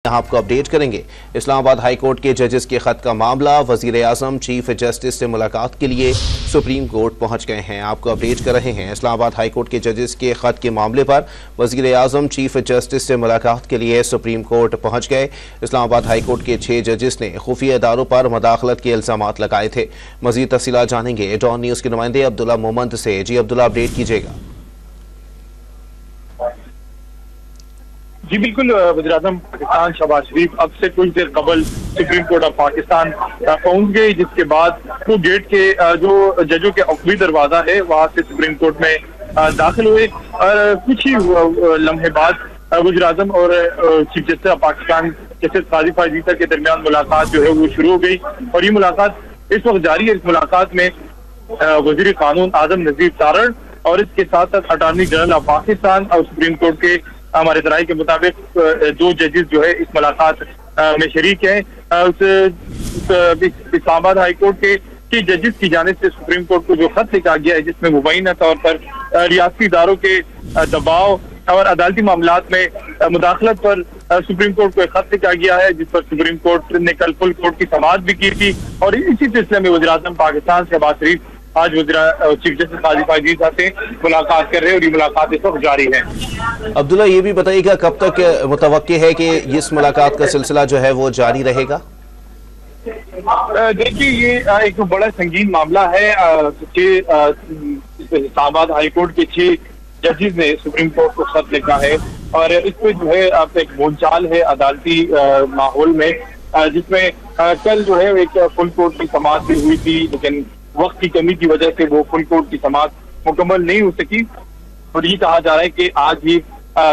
यहाँ आपको अपडेट करेंगे। इस्लामाबाद हाई कोर्ट के जजेस के खत का मामला, वजीर आजम चीफ जस्टिस से मुलाकात के लिए सुप्रीम कोर्ट पहुंच गए हैं। आपको अपडेट कर रहे हैं। इस्लामाबाद हाई कोर्ट के जजेस के खत के मामले पर वजीर आजम चीफ जस्टिस से मुलाकात के लिए सुप्रीम कोर्ट पहुंच गए। इस्लामाबाद हाई कोर्ट के 6 जजेस ने खुफिया इदारों पर मदाखलत के इल्जामात लगाए थे। मजीद तफसीलात जानेंगे डॉन न्यूज़ के नुमाइंदे अब्दुल्ला मोहम्मद से। जी अब्दुल्ला, अपडेट कीजिएगा। जी बिल्कुल, वज़ीर आज़म पाकिस्तान शहबाज शरीफ अब से कुछ देर कबल सुप्रीम कोर्ट ऑफ पाकिस्तान पहुंच गए, जिसके बाद वो गेट के जो जजों के अफवी दरवाजा है वहां से सुप्रीम कोर्ट में दाखिल हुए। और कुछ ही लम्हे बाद वज़ीर आज़म और chief justice of Pakistan justice Qazi Faez Isa के दरमियान मुलाकात जो है वो शुरू हो गई और ये मुलाकात इस वक्त जारी है। इस मुलाकात में वज़ीर कानून आजम नज़ीर तारण और इसके साथ साथ अटॉर्नी जनरल ऑफ पाकिस्तान और सुप्रीम कोर्ट के हमारे ज़राए के मुताबिक 2 जजेस जो है इस मुलाकात में शरीक हैं। इस्लामाबाद हाई कोर्ट के जजेस की जानिब से सुप्रीम कोर्ट को जो खत लिखा गया है, जिसमें मुबैना तौर पर रियासती इदारों के दबाव और अदालती मामलात में मुदाखलत पर सुप्रीम कोर्ट को एक खत लिखा गया है, जिस पर सुप्रीम कोर्ट ने कल फुल कोर्ट की समाअत भी की थी। और इसी सिलसिले में वज़ीर आज़म पाकिस्तान शहबाज शरीफ आज चीफ जस्टिस काजी फायजीसा से मुलाकात कर रहे हैं और ये मुलाकात इस वक्त जारी है। अब्दुल्ला, ये भी बताइएगा कब तक मुतवक्के है कि इस मुलाकात का सिलसिला जो है वो जारी रहेगा? देखिए, ये एक बड़ा संगीन मामला है। इस्लामाबाद हाई कोर्ट के 6 जजेस ने सुप्रीम कोर्ट को खत लिखा है और इस पे जो है अब एक बोलचाल है अदालती माहौल में, जिसमें कल जो है एक फुल कोर्ट की समाअत भी हुई थी, लेकिन वक्त की कमी की वजह से वो फुल कोर्ट की समाअत मुकम्मल नहीं हो सकी। और ये कहा जा रहा है कि आज ही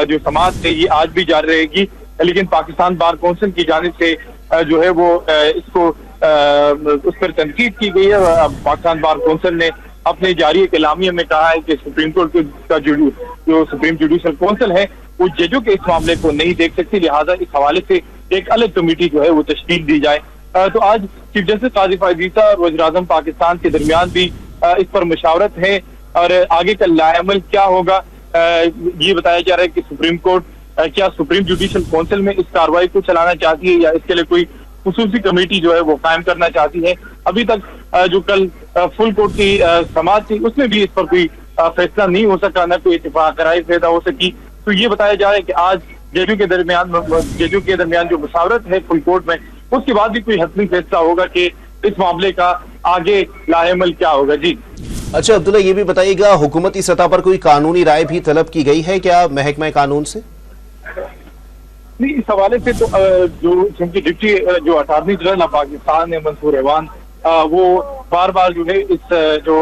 जो समाअत है ये आज भी जारी रहेगी, लेकिन पाकिस्तान बार कौंसिल की जानिब से जो है वो इसको उस पर तनकीद की गई है। पाकिस्तान बार कौंसिल ने अपने जारी कलामिया में कहा है कि सुप्रीम कोर्ट का जो सुप्रीम जुडिशल कौंसिल है वो जजों के इस मामले को नहीं देख सकती, लिहाजा इस हवाले से एक अलग कमेटी जो है वो तश्कील दी जाए। तो आज चीफ जस्टिस काजी फायजीसा और वज़ीर आज़म पाकिस्तान के दरमियान भी इस पर मशावरत है और आगे का लाएअमल क्या होगा ये बताया जा रहा है कि सुप्रीम कोर्ट क्या सुप्रीम जुडिशल काउंसिल में इस कार्रवाई को चलाना चाहती है या इसके लिए कोई खुसूसी कमेटी जो है वो कायम करना चाहती है। अभी तक जो कल फुल कोर्ट की समाअत थी उसमें भी इस पर कोई फैसला नहीं हो सका, न कोई इत्तेफाक राय पैदा हो सकी। तो ये बताया जा रहा है कि आज जजों के दरमियान जो मशावरत है फुल कोर्ट में, उसके बाद भी कोई हतमी फैसला होगा कि इस मामले का आगे लाएअमल क्या होगा। जी अच्छा अब्दुल्ला, ये भी बताइएगा हुकूमती सतह पर कोई कानूनी राय भी तलब की गई है क्या महकमा कानून से? नहीं, इस हवाले से तो जो डिप्टी जो अटॉर्नी जनरल ऑफ पाकिस्तान है मंसूर एवान, वो बार बार जो है इस जो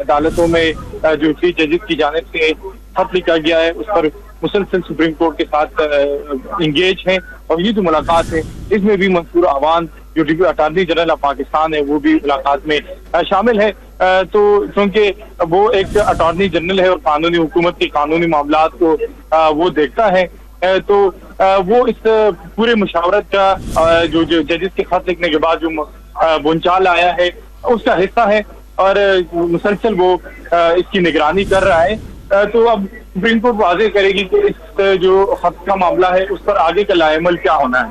अदालतों में जो 3 जजेस की जानिब से खत लिखा गया है उस पर मुसलसल सुप्रीम कोर्ट के साथ इंगेज हैं। और ये जो मुलाकात है इसमें भी मंसूर एवान जो deputy attorney general of Pakistan है वो भी मुलाकात में शामिल है। तो क्योंकि वो एक अटॉर्नी जनरल है और कानूनी हुकूमत के कानूनी मामलात को वो देखता है, तो वो इस पूरे मुशावरत का जो जजेस के खत लिखने के बाद जो बोलचाल आया है उसका हिस्सा है और मुसलसल वो इसकी निगरानी कर रहा है। तो अब सुप्रीम कोर्ट वाज़ेह करेगी कि इस जो खत का मामला है उस पर आगे का लाएअमल क्या होना है।